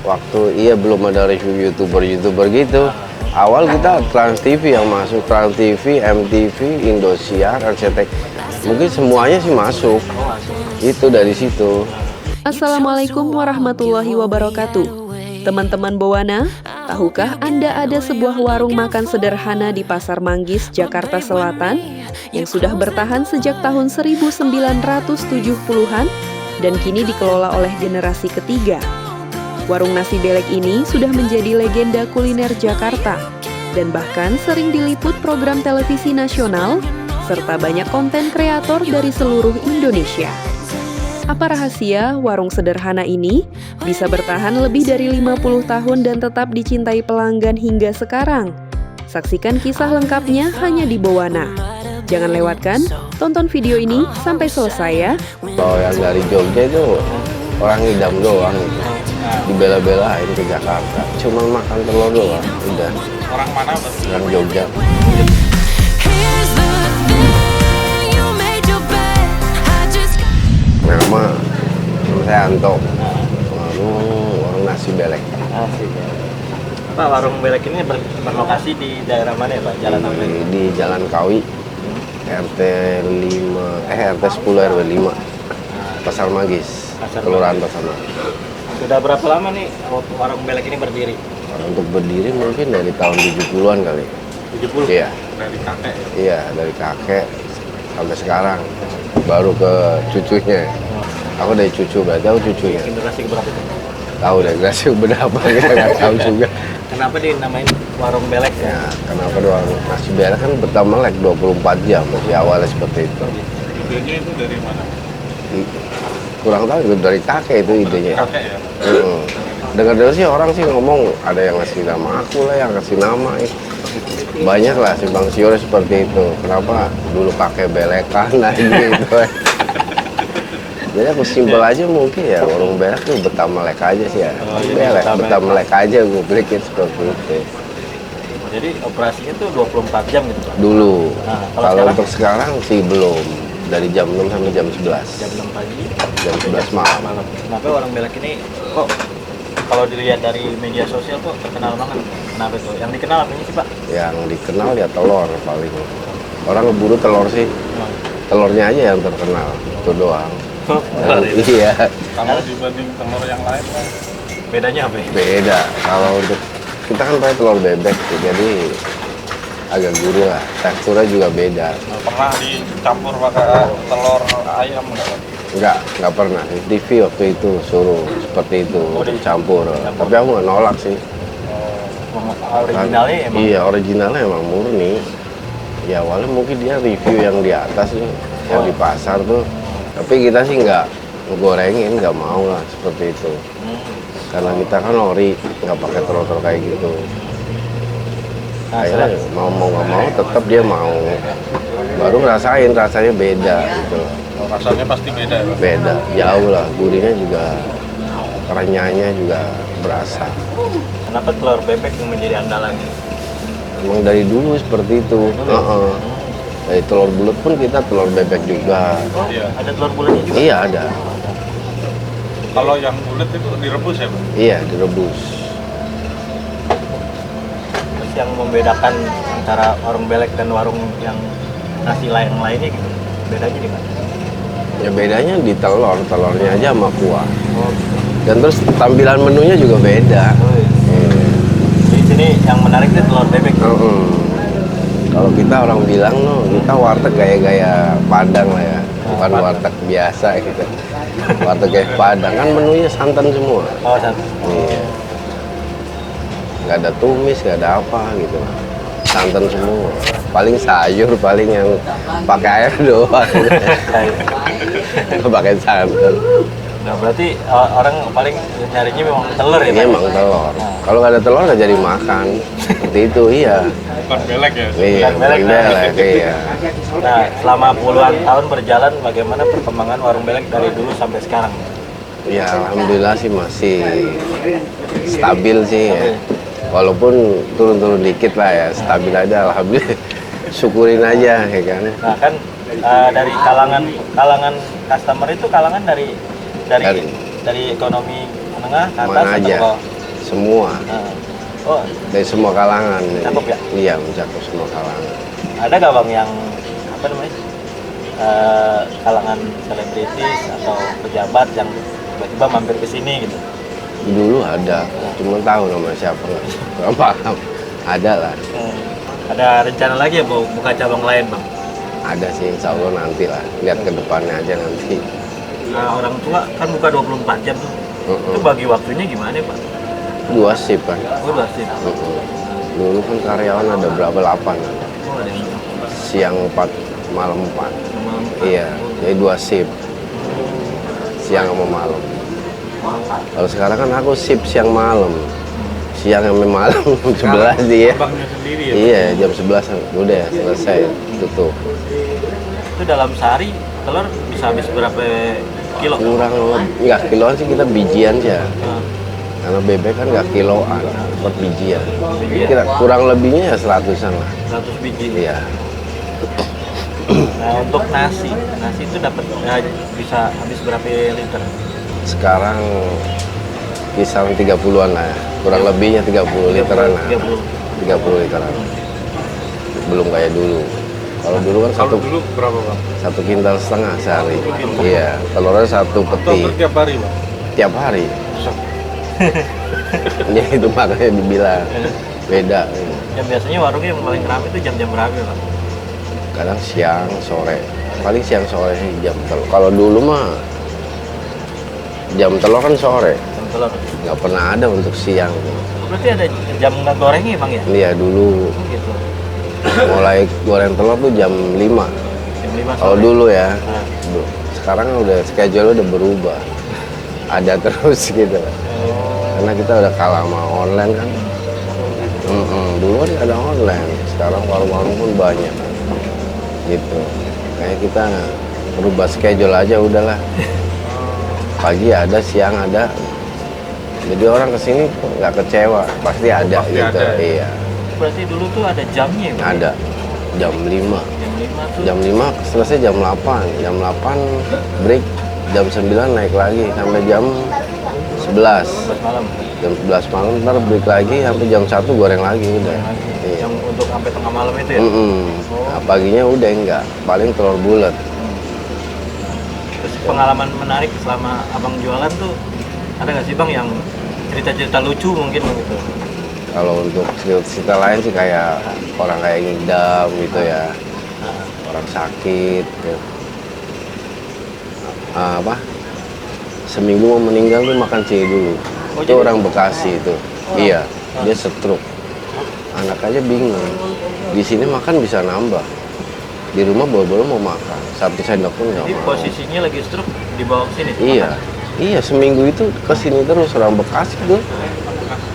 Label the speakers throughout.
Speaker 1: waktu belum ada review YouTuber gitu. Awal kita Trans TV yang masuk, Trans TV, MTV, Indosiar, RCTI. Mungkin semuanya sih masuk. Itu dari situ.
Speaker 2: Assalamualaikum warahmatullahi wabarakatuh. Teman-teman Bowana, tahukah Anda ada sebuah warung makan sederhana di Pasar Manggis, Jakarta Selatan yang sudah bertahan sejak tahun 1970-an dan kini dikelola oleh generasi ketiga. Warung nasi belek ini sudah menjadi legenda kuliner Jakarta dan bahkan sering diliput program televisi nasional serta banyak konten kreator dari seluruh Indonesia. Apa rahasia warung sederhana ini bisa bertahan lebih dari 50 tahun dan tetap dicintai pelanggan hingga sekarang? Saksikan kisah lengkapnya hanya di Bowana. Jangan lewatkan, tonton video ini sampai selesai ya.
Speaker 1: Kalau yang dari Jogja itu orang ngidam doang gitu. Dibela-belain ke Jakarta. Cuma makan telur doang, udah.
Speaker 3: Orang mana?
Speaker 1: Orang Jogja. Nama saya Anto. Warung nasi belek.
Speaker 3: Pak, warung belek ini berlokasi di daerah mana ya Pak? Jalan apa?
Speaker 1: Di Jalan Kawi, RT 10 RW 5, Pasar Manggis, Kelurahan Pasar Manggis.
Speaker 3: Sudah berapa lama nih warung belek ini berdiri?
Speaker 1: Untuk berdiri mungkin dari tahun 70-an kali.
Speaker 3: 70?
Speaker 1: Iya.
Speaker 3: Dari kakek?
Speaker 1: Iya, dari kakek sampai sekarang. Baru ke cucunya. Aku dari cucu, berarti aku cucunya.
Speaker 3: Generasi keberapa itu?
Speaker 1: Tahu deh, generasi berapa, kita nggak tahu juga.
Speaker 3: Kenapa dinamain warung belek ya?
Speaker 1: Ya, kenapa doang nasi belek kan bertambah melek 24 jam, masih awalnya seperti itu.
Speaker 3: Idenya itu dari mana?
Speaker 1: Kurang tahu itu dari kakek itu idenya.
Speaker 3: Kakek ya?
Speaker 1: Dengar-dengar sih orang sih ngomong ada yang ngasih nama aku lah, yang ngasih nama. Banyak lah simpang siur seperti itu. Kenapa dulu pakai belekan nah gitu. Jadi aku simpel aja mungkin ya warung belek tuh betah melek aja sih ya. Belek betah melek aja gue bikin seperti itu.
Speaker 3: Jadi operasinya tuh 24 jam gitu Pak?
Speaker 1: Dulu.
Speaker 3: Nah,
Speaker 1: kalau untuk sekarang sih belum. Dari jam 6 sampai jam 11.
Speaker 3: Jam 6 pagi?
Speaker 1: Jam 11 malam.
Speaker 3: Kenapa warung belek ini kok kalau dilihat dari media sosial kok terkenal banget? Kenapa tuh? Yang dikenal apa sih Pak?
Speaker 1: Yang dikenal ya telur paling. Orang ngeburu telur sih. Telurnya aja yang terkenal. Itu doang. Iya.
Speaker 3: Kalau dibanding telur yang lain Pak? Bedanya apa ya?
Speaker 1: Beda. Kalau untuk kita kan pakai telur bebek sih, jadi agak gurih lah. Teksturnya juga beda.
Speaker 3: Pernah dicampur pakai telur ayam nggak?
Speaker 1: Nggak pernah. Di TV waktu itu suruh seperti itu, campur. Tapi aku nggak nolak sih.
Speaker 3: Originalnya emang?
Speaker 1: Iya, originalnya emang murni. Ya awalnya mungkin dia review yang di atas nih, yang di pasar tuh. Tapi kita sih nggak gorengin, nggak mau lah seperti itu. Karena kita kan ori, nggak pakai telur-telur kayak gitu. Akhirnya mau nggak mau tetap dia mau. Baru ngerasain rasanya beda gitu.
Speaker 3: Rasanya pasti beda ya?
Speaker 1: Beda, jauh lah. Gurihnya juga, renyahnya juga berasa.
Speaker 3: Kenapa telur bebek yang menjadi andalan?
Speaker 1: Emang dari dulu seperti itu. Dari telur bulat pun kita telur bebek juga.
Speaker 3: Iya. Ada telur bulatnya juga?
Speaker 1: Iya ada.
Speaker 3: Kalau yang bulat itu direbus ya Pak?
Speaker 1: Iya direbus.
Speaker 3: Terus yang membedakan antara warung belek dan warung yang nasi lainnya gitu, bedanya di mana?
Speaker 1: Ya bedanya di telurnya aja sama kuah. Dan terus tampilan menunya juga beda.
Speaker 3: Di sini yang menarik itu telur bebek.
Speaker 1: Kalau kita orang bilang kita warteg gaya-gaya Padang lah ya, bukan warteg biasa gitu. Warteg kayak Padang kan menunya santan semua.
Speaker 3: Oh santan.
Speaker 1: Iya. Nggak ada tumis, nggak ada apa gitu. Santan semua. Paling sayur, paling yang pakai air doang. Pakai santan.
Speaker 3: Nah berarti orang paling nyarinya memang telur ya?
Speaker 1: Ini emang telur. Kalau nggak ada telur nggak jadi makan. Seperti itu, iya.
Speaker 3: Bukan belek ya?
Speaker 1: Iya,
Speaker 3: Bukan belek.
Speaker 1: Iya.
Speaker 3: Nah selama puluhan tahun berjalan, bagaimana perkembangan warung belek dari dulu sampai sekarang?
Speaker 1: Ya alhamdulillah sih masih stabil sih ya. Walaupun turun-turun dikit lah ya, stabil aja alhamdulillah. Syukurin aja ya kan.
Speaker 3: Nah kan dari kalangan customer itu kalangan dari ekonomi menengah ke atas
Speaker 1: Mana aja.
Speaker 3: atau
Speaker 1: semua,
Speaker 3: Oh,
Speaker 1: dari semua kalangan.
Speaker 3: Mencakup ya?
Speaker 1: Iya, mencakup semua kalangan.
Speaker 3: ada nggak bang yang apa namanya kalangan selebritis atau pejabat yang tiba-tiba mampir ke sini gitu?
Speaker 1: Dulu ada, cuma tahu nama siapa nggak paham. Ada lah,
Speaker 3: Ada rencana lagi ya mau buka cabang lain bang?
Speaker 1: ada sih, insya Allah nanti lah. Lihat ke depannya aja nanti.
Speaker 3: Nah, orang tua kan buka 24 jam tuh. Itu bagi waktunya gimana pak?
Speaker 1: 2 shift kan.
Speaker 3: Oh, dua sih.
Speaker 1: Dulu kan karyawan ada berapa? 8.
Speaker 3: Oh, ada yang
Speaker 1: Siang 4, malam 4.
Speaker 3: malam.
Speaker 1: Iya, jadi 2 shift. Siang sama malam. Kalau sekarang kan aku shift siang malam. Siang sampai malam 11 dia.
Speaker 3: Abangnya sendiri ya?
Speaker 1: Iya, jam 11 udah selesai tutup.
Speaker 3: Itu dalam sehari telur bisa habis berapa kilo?
Speaker 1: Kurang nggak kiloan sih, kita bijian aja.
Speaker 3: Nah,
Speaker 1: Karena bebek kan nggak kiloan, buat bijian.
Speaker 3: Bijian.
Speaker 1: Kira kurang lebihnya ya 100-an lah.
Speaker 3: 100 biji.
Speaker 1: Iya.
Speaker 3: Nah, untuk nasi itu dapat bisa habis berapa liter?
Speaker 1: Sekarang kisaran 30-an lah ya. Kurang lebihnya 30 literan lah. 30 literan. Belum kayak dulu. Kalau dulu kan
Speaker 4: Kalau dulu berapa bang?
Speaker 1: 1 kintal setengah sehari. Iya, telurnya 1
Speaker 4: Atau
Speaker 1: peti
Speaker 4: tiap hari bang?
Speaker 1: tiap hari. Ya itu makanya dibilang beda.
Speaker 3: Ya biasanya warungnya yang paling ramai itu jam-jam berapa Pak?
Speaker 1: Kadang siang, sore. Paling siang sore sih jam telur. Kalau dulu mah jam telur kan sore.
Speaker 3: Jam telur.
Speaker 1: Nggak pernah ada untuk siang.
Speaker 3: Berarti ada jam gorengnya Bang ya?
Speaker 1: Iya dulu
Speaker 3: Oh, gitu.
Speaker 1: mulai goreng telur tuh jam 5.
Speaker 3: Jam 5
Speaker 1: Kalau
Speaker 3: sore.
Speaker 1: dulu ya.
Speaker 3: Nah.
Speaker 1: Sekarang udah schedule udah berubah. Ada terus gitu. Karena kita udah kalah sama online kan. Dulu kan ada online. Sekarang warung-warung pun banyak. Gitu. Kayak kita berubah schedule aja udahlah. Pagi ada, siang ada. Jadi orang kesini nggak kecewa, pasti ada
Speaker 4: Pasti
Speaker 1: gitu.
Speaker 4: ada.
Speaker 1: Iya,
Speaker 3: Berarti dulu tuh ada jamnya ya? Bang?
Speaker 1: ada. Jam 5.
Speaker 3: Jam 5 tuh.
Speaker 1: Jam 5 selesai jam 8. Jam 8 break, jam 9 naik lagi sampai jam 11.
Speaker 3: 11 malam.
Speaker 1: Jam 11 malam ntar break lagi sampai jam 1 goreng lagi udah. Iya.
Speaker 3: Yang untuk sampai tengah malam itu ya?
Speaker 1: Nah, paginya udah enggak, paling telur bulat.
Speaker 3: Terus pengalaman menarik selama abang jualan tuh ada nggak sih bang yang cerita-cerita lucu mungkin gitu?
Speaker 1: Kalau untuk cerita lain sih kayak orang kayak ngidam gitu ya, orang sakit gitu. Apa? Seminggu mau meninggal tuh makan cili dulu.
Speaker 3: Oh,
Speaker 1: Itu
Speaker 3: jadi-
Speaker 1: orang Bekasi itu. Iya, dia stroke. Anak aja bingung. Di sini makan bisa nambah. Di rumah boro-boro mau makan. 1 sendok pun nggak
Speaker 3: Jadi
Speaker 1: mau.
Speaker 3: posisinya lagi stroke dibawa ke sini?
Speaker 1: Iya, iya seminggu itu ke sini terus orang Bekasi tuh.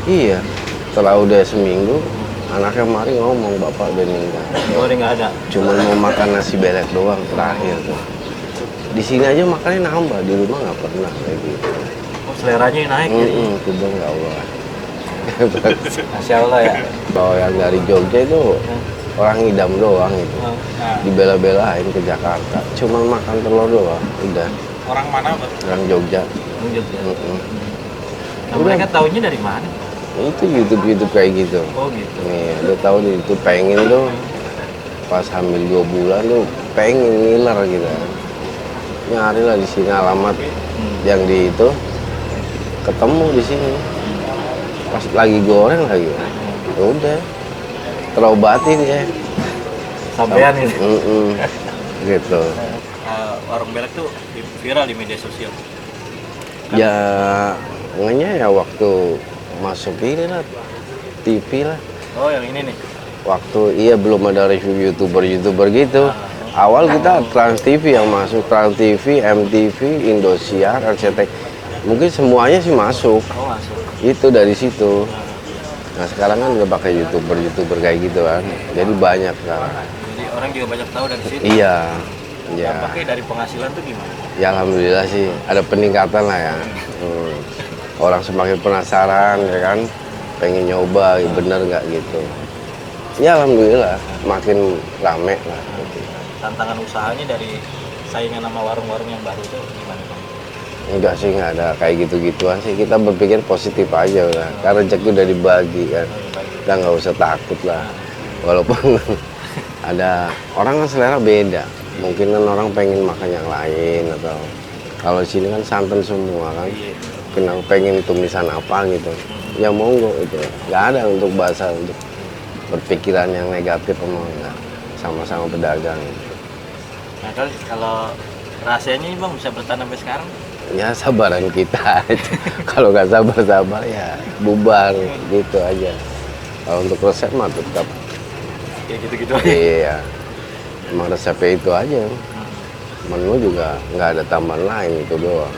Speaker 1: Iya, setelah udah seminggu, anaknya mari ngomong bapak udah meninggal.
Speaker 3: Oh, dia nggak ada.
Speaker 1: Cuma mau makan nasi belek doang terakhir tuh. Di sini aja makannya nambah, di rumah nggak pernah kayak gitu.
Speaker 3: Oh, seleranya yang naik jadi.
Speaker 1: Aku bilang ya Allah.
Speaker 3: Masya Allah ya.
Speaker 1: Kalau yang dari Jogja itu orang ngidam doang itu,
Speaker 3: Nah,
Speaker 1: dibela-belain ke Jakarta. Cuma makan telur doang, udah.
Speaker 4: Orang mana bang?
Speaker 1: Orang Jogja.
Speaker 3: lanjut ya. Nah,
Speaker 1: Udah.
Speaker 3: mereka taunya dari mana?
Speaker 1: Itu YouTube kayak gitu.
Speaker 3: Oh gitu.
Speaker 1: Nih, lu tahu di itu pengen tuh pas hamil 2 bulan tuh pengen ngiler gitu. Nyari lah di sini alamat yang di itu ketemu di sini. Pas lagi goreng lagi. Ya udah. Terobati dia.
Speaker 3: Sampean gitu.
Speaker 1: Gitu.
Speaker 3: Warung belek tuh viral di media sosial.
Speaker 1: Ya ya waktu masuk ini lah TV lah.
Speaker 3: Oh yang ini nih.
Speaker 1: Waktu iya belum ada review youtuber gitu. Awal kita Trans TV yang masuk, Trans TV, MTV, Indosiar, RCTI. Mungkin semuanya sih masuk.
Speaker 3: Oh masuk.
Speaker 1: Itu dari situ. Nah sekarang kan udah pakai youtuber kayak gitu kan. Jadi banyak sekarang.
Speaker 3: Jadi orang juga banyak tahu dari situ.
Speaker 1: Iya. Ya.
Speaker 3: Dampaknya dari penghasilan tuh gimana?
Speaker 1: Ya alhamdulillah sih ada peningkatan lah ya. Orang semakin penasaran ya kan, pengen nyoba bener nggak gitu. Ya alhamdulillah makin rame lah.
Speaker 3: Tantangan usahanya dari saingan sama warung-warung yang baru tuh gimana Bang?
Speaker 1: Enggak sih, nggak ada kayak gitu-gituan sih. Kita berpikir positif aja lah. Karena rezeki udah dibagi kan. Kita nggak usah takut lah. Walaupun ada orang kan selera beda. Mungkin kan orang pengen makan yang lain atau kalau di sini kan santan semua kan. Pengen tumisan apa gitu. Ya monggo itu. Nggak ada untuk bahasa untuk berpikiran yang negatif enggak. Sama-sama pedagang.
Speaker 3: Nah kalau rahasianya nih bang bisa bertahan sampai sekarang?
Speaker 1: Ya sabaran kita aja. Kalau nggak sabar-sabar ya bubar gitu aja. Kalau untuk resep mah tetap
Speaker 3: Ya gitu-gitu aja.
Speaker 1: iya. Emang resepnya itu aja. Menu juga nggak ada tambahan lain itu doang.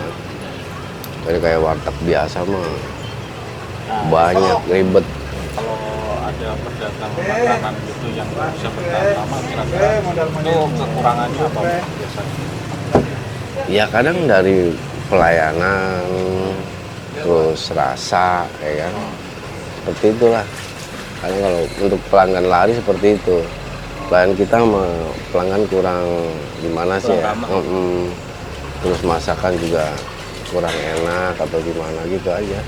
Speaker 1: Jadi kayak warteg biasa mah banyak ribet.
Speaker 4: Kalau ada pedagang makanan gitu yang bisa bertahan lama, kira-kira itu kekurangannya apa biasanya?
Speaker 1: Ya kadang dari pelayanan, terus rasa, ya kan. Seperti itulah. Karena kalau untuk pelanggan lari seperti itu. Pelanggan kita sama pelanggan kurang gimana sih ya. Terus masakan juga kurang enak atau gimana gitu aja.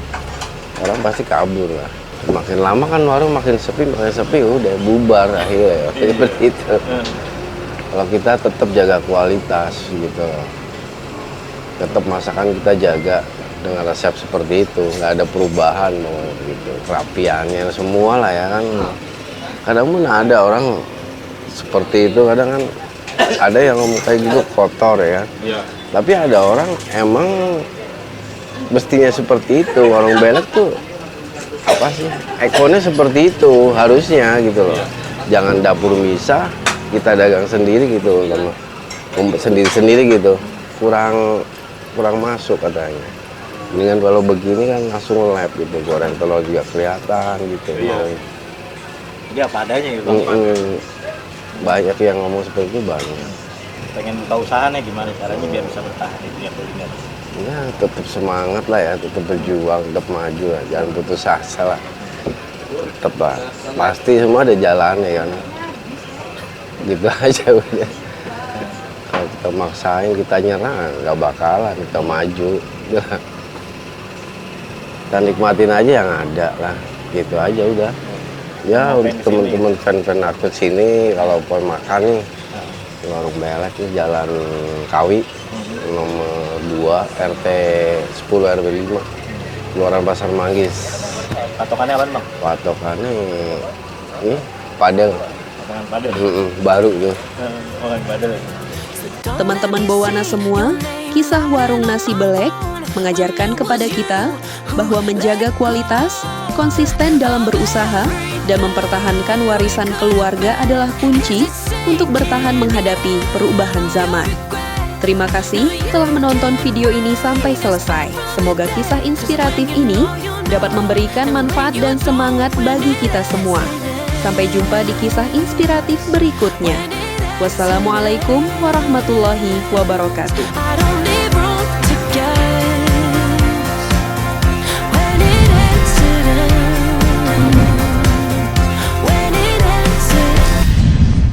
Speaker 1: Orang pasti kabur lah. Makin lama kan warung makin sepi udah bubar akhirnya. Seperti itu. Kalau kita tetap jaga kualitas gitu. Tetap masakan kita jaga dengan resep seperti itu, nggak ada perubahan mau gitu, kerapiannya semua lah ya kan. Kadang pun ada orang seperti itu, kadang kan ada yang ngomong kayak gitu kotor ya.
Speaker 4: Iya.
Speaker 1: Tapi ada orang emang mestinya seperti itu, warung belek tuh apa sih, ekornya seperti itu harusnya gitu loh. Jangan dapur misah, kita dagang sendiri gitu, sendiri-sendiri gitu, kurang masuk katanya. Mendingan kalau begini kan langsung lab gitu, goreng telur juga kelihatan gitu.
Speaker 3: Jadi apa adanya ya bang?
Speaker 1: Banyak yang ngomong seperti itu banyak.
Speaker 3: Pengen buka usaha nih gimana caranya biar bisa bertahan itu ya kuliner?
Speaker 1: Ya tetap semangat lah ya, tetap berjuang, tetap maju lah, jangan putus asa lah. Tetap lah, pasti semua ada jalannya kan. Gitu aja udah. Kalau kita maksain, kita nyerah, nggak bakalan, kita maju. Kita nikmatin aja yang ada lah, gitu aja udah. Ya untuk teman-teman fan-fan aku sini, kalau mau makan nih, warung belek nih Jalan Kawi, nomor 2, RT 10 RW 5, Keluaran Pasar Manggis.
Speaker 3: Patokannya apa bang?
Speaker 1: Patokannya ini Padel.
Speaker 3: Patokan padel.
Speaker 1: Baru tuh.
Speaker 3: Patokan padel.
Speaker 2: Teman-teman Bawana semua, kisah warung nasi belek mengajarkan kepada kita bahwa menjaga kualitas, konsisten dalam berusaha, dan mempertahankan warisan keluarga adalah kunci untuk bertahan menghadapi perubahan zaman. Terima kasih telah menonton video ini sampai selesai. Semoga kisah inspiratif ini dapat memberikan manfaat dan semangat bagi kita semua. Sampai jumpa di kisah inspiratif berikutnya. Wassalamualaikum warahmatullahi wabarakatuh.